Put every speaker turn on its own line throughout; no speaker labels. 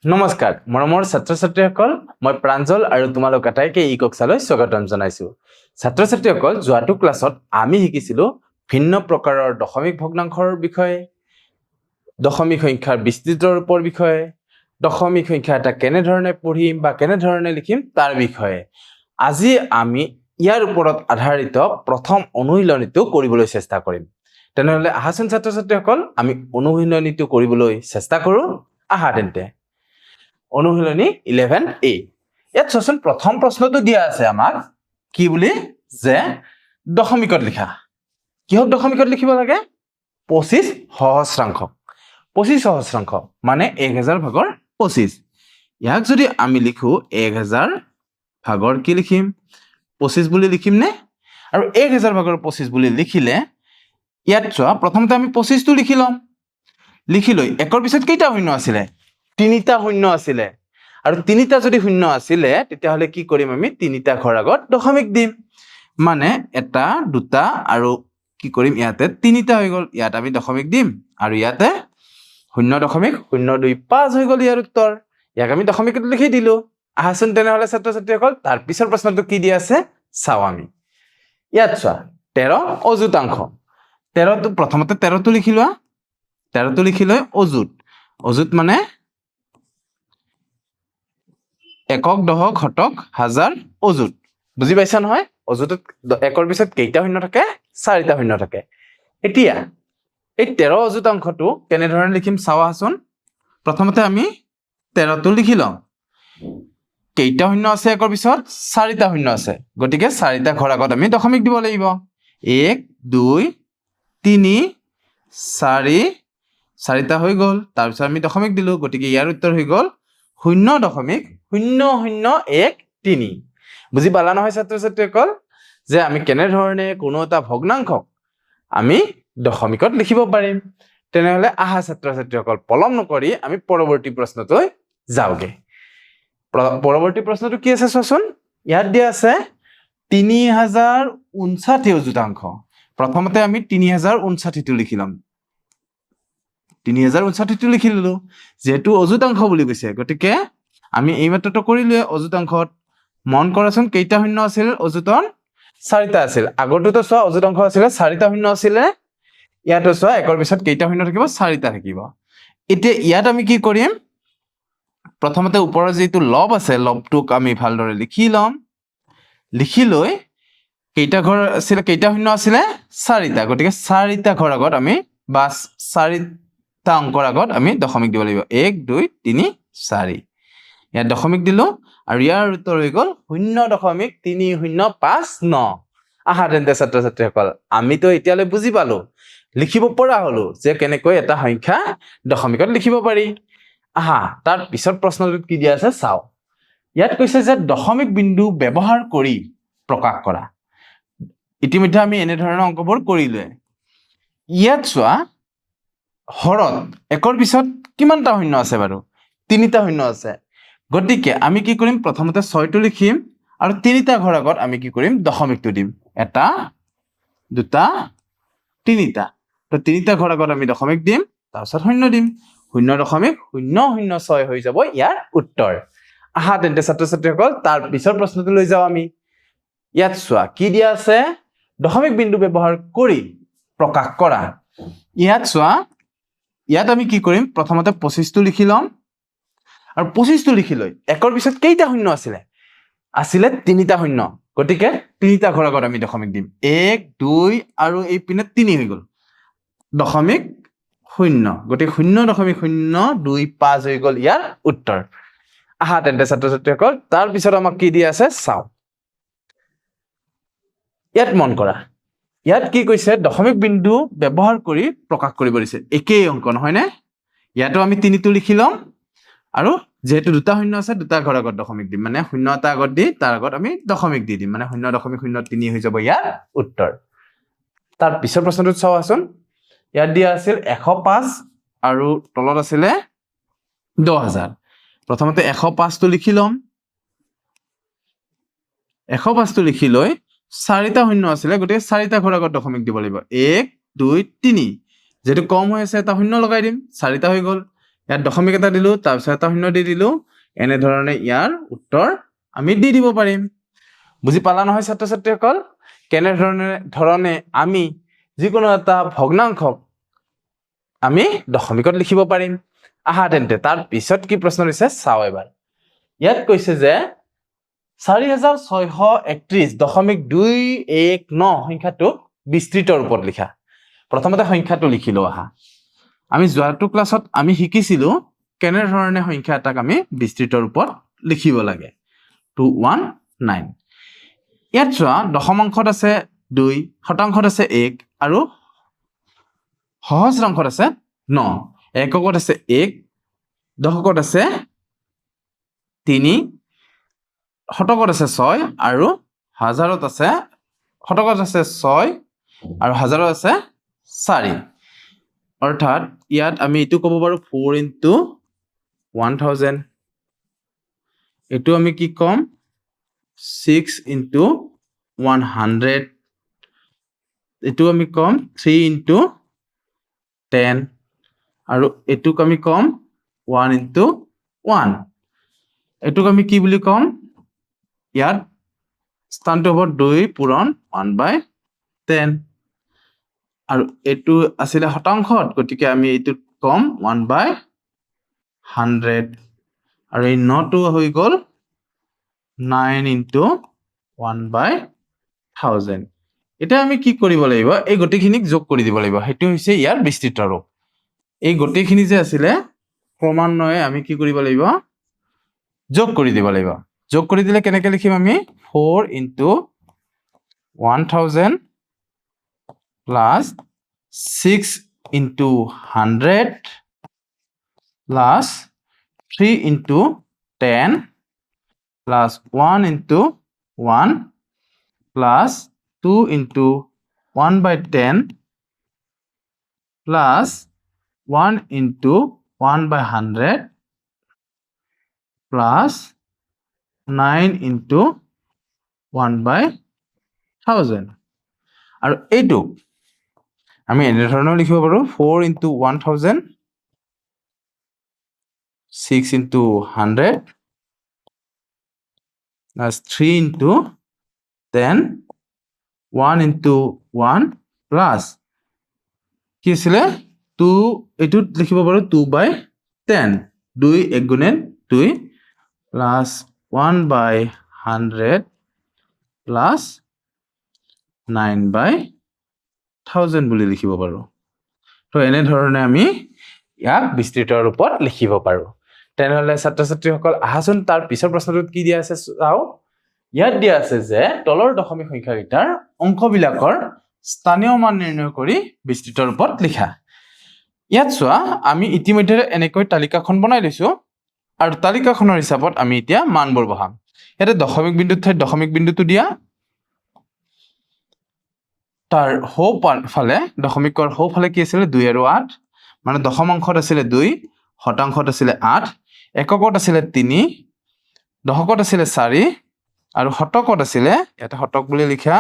নমস্কাৰ মৰমৰ ছাত্ৰ ছাত্ৰীসকল মই প্ৰাঞ্জল আৰু তোমালোক আটাইকে ই কক্ষালৈ স্বাগতম জনাইছো ছাত্ৰ ছাত্ৰীসকল যোৱাটো ক্লাছত আমি শিকিছিলো ভিন্ন প্ৰকাৰৰ দশমিক ভগ্নাংশৰ বিষয়ে দশমিক সংখ্যাৰ বিস্তৃত ৰূপৰ বিষয়ে দশমিক সংখ্যা এটা কেনে ধৰণে পঢ়িম বা কেনে ধৰণে লিখিম তাৰ বিষয়ে আজি আমি ইয়াৰ ওপৰত আধাৰিত প্ৰথম অনুশীলনীটো কৰিবলৈ চেষ্টা কৰিম তেনেহলে আহাচোন ছাত্ৰ ছাত্ৰীসকল আমি অনুশীলনীটো কৰিবলৈ চেষ্টা কৰো আহা তেন্তে অনুশীলনী 11A ইয়াত চোন প্ৰথম প্ৰশ্নটো দিয়া আছে আমাক কি বুলি যে দশমিকত লিখা কিহক দশমিকত লিখিব লাগে 25 সহস্ৰাংশ 25 সহস্ৰাংশ মানে 1000 ভাগৰ 25 ইয়াক যদি আমি লিখো 1000 ভাগৰ কি লিখিম 25 বুলি লিখিম নে আৰু 1000 ভাগৰ 25 বুলি লিখিলে ইয়াত চোৱা প্ৰথমতে আমি 25 টো লিখি লৈ একৰ পিছত কেইটা শূন্য আছিল তিনিটা শূন্য আছিল আৰু তিনিটা যদি শূন্য আছিল তেতিয়া হলে কি কৰিম আমি তিনিটা ঘৰ আগত দশমিক দিম মানে এটা দুটা আৰু কি কৰিম ইয়াতে তিনিটা হৈ গল ইয়াত আমি দশমিক দিম আৰু ইয়াতে 0.025 হৈ গল ইয়াৰ উত্তৰ ইয়াক আমি দশমিকত লিখি দিলো আহাচোন তেনেহলে ছাত্ৰ ছাত্ৰীসকল তাৰ পিছৰ প্ৰশ্নটো কি দিয়া আছে চাও আমি ইয়াত চোৱা 13 অযুতাংশ 13 টো প্ৰথমতে 13 টো লিখি লোৱা 13 টো লিখি লৈ অযুত মানে একক দশক শতক হাজাৰ অযুত বুজি পাইছা নহয় অযুতত একৰ পিছত কেইটা শূন্য থাকে চাৰিটা শূন্য থাকে এতিয়া এই 13 অযুতাংশটো কেনে ধৰণে লিখিম চাওহাচোন প্ৰথমতে আমি 13 টো লিখি লম কেইটা শূন্য আছে একৰ পিছত চাৰিটা শূন্য আছে গতিকে চাৰিটা ঘৰ আগত আমি দশমিক দিব লাগিব 1 2 3 4 চাৰিটা হৈ গল তাৰ পিছত আমি দশমিক দিলো গতিকে ইয়াৰ উত্তৰ হৈ গল 0.0013 বুজি পালা নহয় ছাত্ৰ ছাত্ৰীসকল যে আমি কেনে ধৰণে কোনো এটা ভগ্নাংশক আমি দশমিকত লিখিব পাৰিম তেনেহলে আহা ছাত্ৰ ছাত্ৰীসকল পলম নকৰি আমি পৰৱৰ্তী প্ৰশ্নলৈ যাওগে পৰৱৰ্তী প্ৰশ্নটো কি আছে চোৱাচোন ইয়াত দিয়া আছে 3059 অযুতাংশ প্ৰথমতে আমি 3059 টো লিখি লম 3059 টো লিখি ললো যেহেতু অযুতাংশ বুলি কৈছে গতিকে আমি এই মাত্ৰটো কৰিলে অযুতাংশত মন কৰাচোন কেইটা শূন্য আছিল অযুতন চাৰিটা আছিল আগৰটোতো চোৱা অযুতাংশ আছিল চাৰিটা শূন্য আছিল ইয়াতো চোৱা একৰ পিছত কেইটা শূন্য থাকিব চাৰিটা থাকিব এতিয়া ইয়াত আমি কি কৰিম প্ৰথমতে ওপৰৰ যেটো লব আছে লবটোক আমি ভালদৰে লিখি লম লিখি লৈ কেইটা ঘৰ আছিল কেইটা শূন্য আছিল চাৰিটা গতিকে চাৰিটা ঘৰ আগত আমি বা চাৰিটা অংকৰ আগত আমি দশমিক দিব লাগিব 1 2 3 4 ইয়াত দশমিক দিলো আৰু ইয়াৰ উত্তৰ হৈ গল 0.3059 আহা তেন্তে ছাত্ৰ ছাত্ৰীসকল আমিতো এতিয়ালৈ বুজি পালো লিখিব পৰা হলো যে কেনেকৈ এটা সংখ্যা দশমিকত লিখিব পাৰি আহা তাৰ পিছৰ প্ৰশ্নটোত কি দিয়া আছে চাও ইয়াত কৈছে যে দশমিক বিন্দু ব্যৱহাৰ কৰি প্ৰকাশ কৰা ইতিমধ্যে আমি এনে ধৰণৰ অংকবোৰ কৰিলে ইয়াত চোৱা হৰত একৰ পিছত কিমানটা শূন্য আছে বাৰু তিনিটা শূন্য আছে গতিকে আমি কি কৰিম প্ৰথমতে 6 টো লিখিম আৰু তিনিটা ঘৰ আগত আমি কি কৰিম দশমিকটো দিম এটা দুটা তিনিটা তো তিনিটা ঘৰ আগত আমি দশমিক দিম তাৰপিছত শূন্য দিম 0.006 হৈ যাব ইয়াৰ উত্তৰ আহা তেন্তে ছাত্ৰ ছাত্ৰীসকল তাৰ পিছৰ প্ৰশ্নটো লৈ যাও আমি ইয়াত চোৱা কি দিয়া আছে দশমিক বিন্দু ব্যৱহাৰ কৰি প্ৰকাশ কৰা ইয়াত চোৱা ইয়াত আমি কি কৰিম প্ৰথমতে 25 টো লিখি লম আৰু 25 টো লিখি লৈ একৰ পিছত কেইটা শূন্য আছিল তিনিটা শূন্য গতিকে তিনিটা ঘৰ আগত আমি দশমিক দিম 1 2 আৰু এই পিনে 3 হৈ গল দশমিক শূন্য গতিকে 0.025 হৈ গল ইয়াৰ উত্তৰ আহা তেন্তে ছাত্ৰ ছাত্ৰীসকল তাৰ পিছত আমাক কি দিয়া আছে চাও ইয়াত মন কৰা ইয়াত কি কৈছে দশমিক বিন্দু ব্যৱহাৰ কৰি প্ৰকাশ কৰিব দিছে একেই অংক নহয় নে ইয়াতো আমি 3 টো লিখি লম আৰু যেহেতু দুটা শূন্য আছে দুটা ঘৰ আগত দশমিক দিম মানে শূন্য এটা আগত দি তাৰ আগত আমি দশমিক দি দিম মানে 0.03 হৈ যাব ইয়াৰ উত্তৰ তাৰ পিছৰ প্ৰশ্নটো চাওচোন ইয়াত দিয়া আছিল 105 আৰু তলত আছিল 10000 প্ৰথমতে 105 টো লিখি লম 105 টো লিখি লৈ চাৰিটা শূন্য আছিল গতিকে চাৰিটা ঘৰ আগত দশমিক দিব লাগিব 1 2 3 যেটো কম হৈ আছে এটা শূন্য লগাই দিম চাৰিটা হৈ গল ইয়াত দশমিক এটা দিলোঁ, তাৰপিছত এটা শূন্য দি দিলোঁ। এনেধৰণে ইয়াৰ উত্তৰ আমি দি দিব পাৰিম। বুজি পালা নহয় ছাত্ৰ ছাত্ৰীসকল? কেনেধৰণে আমি যিকোনো এটা ভগ্নাংশক আমি দশমিকত লিখিব পাৰিম। আহা তেন্তে তাৰ পিছত কি প্ৰশ্ন দিছে চাওঁ এবাৰ। ইয়াত কৈছে যে 4631.219 সংখ্যাটোক বিস্তৃত ৰূপত লিখা। প্ৰথমতে সংখ্যাটো লিখি লওঁ আহা। আমি যোৱাটো ক্লাছত আমি শিকিছিলো কেনেধৰণে সংখ্যা এটাক আমি বিস্তৃত ৰূপত লিখিব লাগে। 219। ইয়াত চোৱা দশমাংশত আছে 2, শতাংশত আছে 1 আৰু সহস্ৰাংশত আছে 9, এককত আছে 1, দশকত আছে 3, শতকত আছে 6 আৰু হাজাৰত আছে, শতকত আছে 6 আৰু হাজাৰত আছে 4। অৰ্থাৎ ইয়াত আমি এইটো ক'ব পাৰো 4 into 1000, এইটো আমি কি কম 6 into 100, এইটো আমি কম 3 into 10 আৰু এইটোক আমি কম 1 into 1, এইটোক আমি কি বুলি কম, ইয়াত স্থানটো হ'ব 2 পূৰণ 1/10 আৰু এইটো আছিলে শতাংশত, গতিকে আমি এইটোত কম 1/100 আৰু এই 9টো হৈ গ'ল 9 into 1/1000। এতিয়া আমি কি কৰিব লাগিব, এই গোটেইখিনিক যোগ কৰি দিব লাগিব। সেইটো হৈছে ইয়াৰ বিস্তৃত ৰূপ। এই গোটেইখিনি যে আছিলে ক্ৰমান্বয়ে আমি কি কৰিব লাগিব, যোগ কৰি দিব লাগিব। যোগ কৰি দিলে কেনেকৈ লিখিম আমি, 4 into 1000 plus 6 into 100 plus 3 into 10 plus 1 into 1 plus 2 into 1/10 plus 1 into 1/100 plus 9 into 1/1000 আৰু এইটো আমি এনেধৰণেও লিখিব পাৰো 4 into 1000, 6 into 100 plus 3 into 10, 1 into 1 plus কি আছিলে 2, এইটোত লিখিব পাৰো 2/10, 2 1 গুণে 2 plus 1/100 plus 9/1000 বুলি লিখিব পাৰো। তো এনেধৰণে আমি ইয়াক বিস্তৃত ৰূপত লিখিব পাৰো। তেনেহ'লে ছাত্ৰ ছাত্ৰীসকল আহাচোন তাৰ পিছৰ প্ৰশ্নটোত কি দিয়া আছে চাওঁ। ইয়াত দিয়া আছে যে তলৰ দশমিক সংখ্যাকেইটাৰ অংকবিলাকৰ স্থানীয় মান নিৰ্ণয় কৰি বিস্তৃত ৰূপত লিখা। ইয়াত চোৱা আমি ইতিমধ্যে এনেকৈ তালিকাখন বনাই লৈছো আৰু তালিকাখনৰ হিচাপত আমি এতিয়া মানবোৰ বহাম। ইয়াতে দশমিক বিন্দুৰ ঠাইত দশমিক বিন্দুটো দিয়া, তাৰ সোঁফালে দশমিকৰ সোঁফালে কি আছিলে 2 আৰু 8, মানে দশমাংশত আছিলে 2, শতাংশত আছিলে 8, এককত আছিলে 3, দশকত আছিলে 4 আৰু শতকত আছিলে, ইয়াতে শতক বুলি লিখা,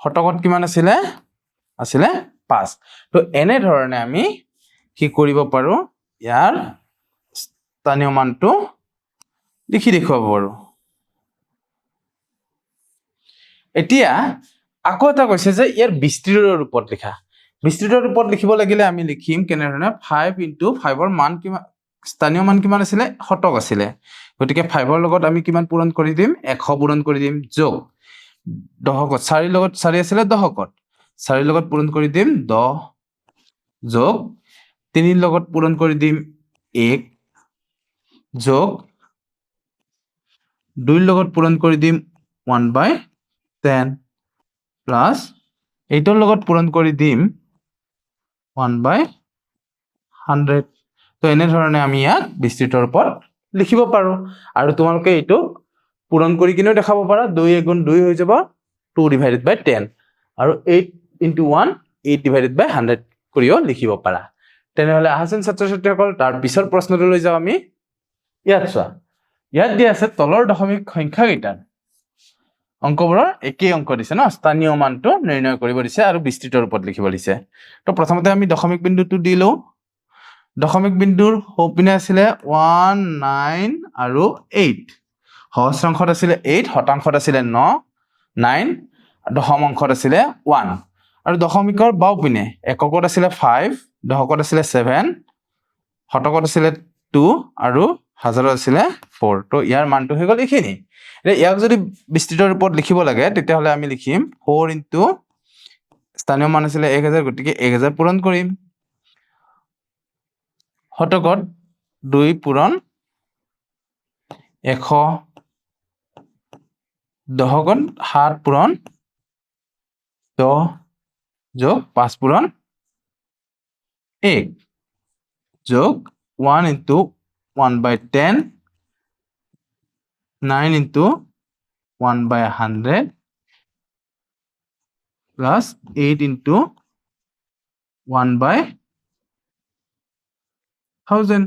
শতকত কিমান আছিলে 5। তো এনেধৰণে আমি কি কৰিব পাৰো, ইয়াৰ স্থানীয় মানটো লিখি দেখুৱাব পাৰো। এতিয়া আকৌ এটা কৈছে যে ইয়াৰ বিস্তৃত ৰূপত লিখা। বিস্তৃত ৰূপত লিখিব লাগিলে আমি লিখিম কেনেধৰণে, 5 into 5ৰ মান কিমান, স্থানীয় মান কিমান আছিলে, শতক আছিলে, গতিকে 5ৰ লগত আমি কিমান পূৰণ কৰি দিম, 100 পূৰণ কৰি দিম, যোগ দশকত 4ৰ লগত 4 আছিলে দশকত, 4ৰ লগত পূৰণ কৰি দিম 10, যোগ 3ৰ লগত পূৰণ কৰি দিম 1, যোগ 2ৰ লগত পূৰণ কৰি দিম 1/10 প্লাছ 8ৰ লগত পূৰণ কৰি দিম 1/100। তো এনেধৰণে আমি ইয়াক বিস্তৃত ৰূপত লিখিব পাৰো। আৰু তোমালোকে এইটো পূৰণ কৰি কিনেও দেখাব পাৰা, 2 × 2 হৈ যাব 2/10 আৰু 8 into 1 8/100 কৰিও লিখিব পাৰা। তেনেহ'লে আহাচোন ছাত্ৰ ছাত্ৰীসকল তাৰ পিছৰ প্ৰশ্নটোলৈ যাওঁ আমি। ইয়াত চোৱা, ইয়াত দিয়া আছে তলৰ দশমিক সংখ্যাকেইটাৰ অংকবোৰৰ একেই অংক দিছে ন, স্থানীয় মানটো নিৰ্ণয় কৰিব দিছে আৰু বিস্তৃত ৰূপত লিখিব দিছে। তো প্ৰথমতে আমি দশমিক বিন্দুটো দি লওঁ, দশমিক বিন্দুৰ সোঁপিনে আছিলে 1 9 আৰু 8 সহস্ৰাংশত আছিলে 8 শতাংশত আছিলে 9 9 দশম অংশত আছিলে 1 আৰু দশমিকৰ বাওঁপিনে এককত আছিলে 5 দশকত আছিলে 7 শতকত আছিলে 2 আৰু হাজাৰত আছিলে 4 তো ইয়াৰ মানটো হৈ গ'ল এইখিনি এতিয়া ইয়াক যদি বিস্তৃত ৰূপত লিখিব লাগে তেতিয়াহ'লে আমি লিখিম 4 ইনটু স্থানীয় মান আছিলে 1000 গতিকে 1000 পূৰণ কৰিম শতকত 2 পূৰণ 100 দশকত 7 পূৰণ 10 যোগ 5 পূৰণ 1 যোগ 1 into 1/10 9 into 1/100 plus 8 into 1/1000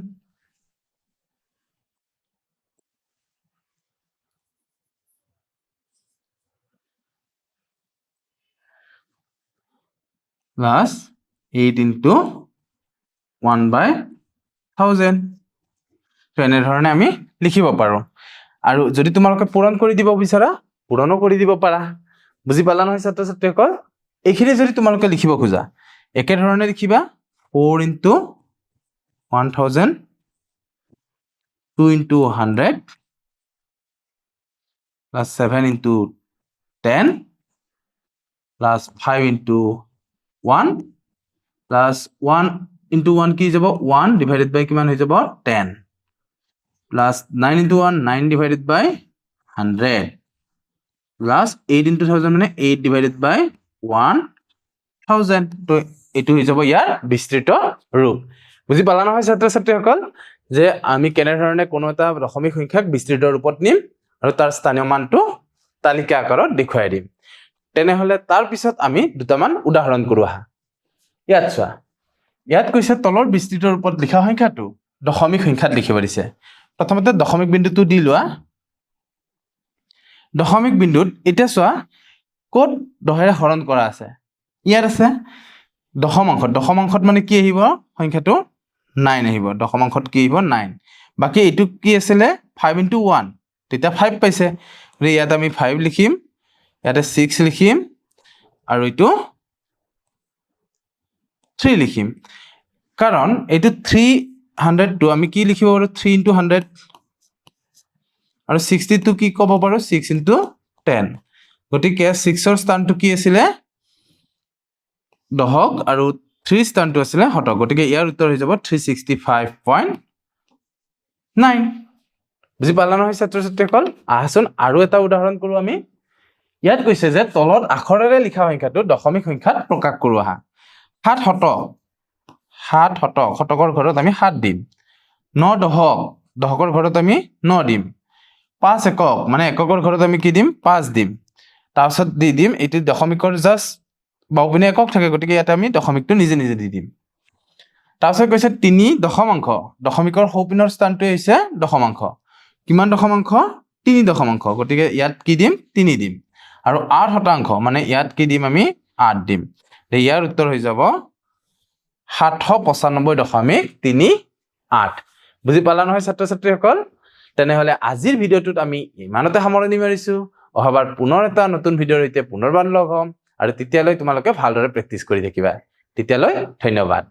plus 8 into 1/1000 তো এনেধৰণে আমি লিখিব পাৰোঁ আৰু যদি তোমালোকে পূৰণ কৰি দিব বিচাৰা পূৰণো কৰি দিব পাৰা বুজি পালা নহয় ছাত্ৰ ছাত্ৰীসকল এইখিনি যদি তোমালোকে লিখিব খোজা একেধৰণে লিখিবা 4 into 1000 2 into 100 plus 7 into 10 plus 5 into 1 plus 1 into 1 কি যাব 1 divided by কিমান হৈ যাব 10 plus 9 into 1 9 divided by 100 plus 8 into 1000 মানে 8 divided by 1000 তো এটো হৈ যাব ইয়াৰ বিস্তৃত ৰূপ বুজি পালা নহয় ছাত্ৰ ছাত্ৰীসকল যে আমি কেনে ধৰণে কোনো এটা দশমিক সংখ্যাক বিস্তৃত ৰূপত নিম আৰু তাৰ স্থানীয় মানটো তালিকা আকাৰত দেখুৱাই দিম তেনেহলে তাৰ পিছত আমি দুটামান উদাহৰণ কৰো আহা ইয়াত চোৱা ইয়াত কৈছে তলৰ বিস্তৃত ৰূপত লিখা সংখ্যাটো দশমিক সংখ্যাত লিখিব দিছে প্ৰথমতে দশমিক বিন্দুটো দি লোৱা দশমিক বিন্দুত এটা চোৱা কোড 10 হৰণ কৰা আছে ইয়াত আছে দশম অংশত মানে কি আহিব সংখ্যাটো 9 আহিব দশম অংশত কি আহিব 9 বাকি এটো কি আছিল 5 into 1 তেতিয়া 5 পাইছে গৰি ইয়াত আমি 5 লিখিম ইয়াতে 6 লিখিম আৰু এটো 3 লিখিম কাৰণ এটো 300 টো আমি কি লিখিব পাৰো 3 into 100 আৰু 62 কি ক'ব পাৰো 6 into 10 গতিকে 6 ৰ স্থানটো কি আছিল দহক আৰু 3 স্থানটো আছিল শতক গতিকে ইয়াৰ উত্তৰ হৈ যাব 365.9 বুজি পালা নহয় ছাত্ৰ ছাত্ৰীসকল আহাচোন আৰু এটা উদাহৰণ কৰো আমি ইয়াত কৈছে যে তলত আখৰেৰে লিখা সংখ্যাটো দশমিক সংখ্যাত প্ৰকাশ কৰো আহা 7 শতকৰ ঘৰত আমি 7 দিম 9 দহকৰ ঘৰত আমি 9 দিম 5 একক মানে এককৰ ঘৰত আমি কি দিম 5 দিম তাৰপিছত দি দিম এটি দশমিকৰ জাস্ট বাওপিনে একক থাকে গতিকে ইয়াতে আমি দশমিকটো নিজে নিজে দি দিম তাৰপিছত কৈছে 3 দশমাংশ দশমিকৰ সোঁপিনৰ স্থানটো হৈছে দশমাংশ কিমান দশমাংশ 3 দশমাংশ গতিকে ইয়াত কি দিম 3 দিম আৰু 8 শতাংশ মানে ইয়াত কি দিম আমি 8 দিম ইয়াৰ উত্তৰ হৈ যাব 795.38 বুজি পালা নহয় ছাত্ৰ ছাত্ৰীসকল তেনেহলে আজিৰ ভিডিওটোত আমি ইমানতে সামৰণি মাৰিছো অহাবাৰ পুনৰ এটা নতুন ভিডিওৰ সৈতে পুনৰবাৰ লগ হ'ম আৰু তেতিয়ালৈ তোমালোকে ভালদৰে প্ৰেক্টিছ কৰি থাকিবা তেতিয়ালৈ ধন্যবাদ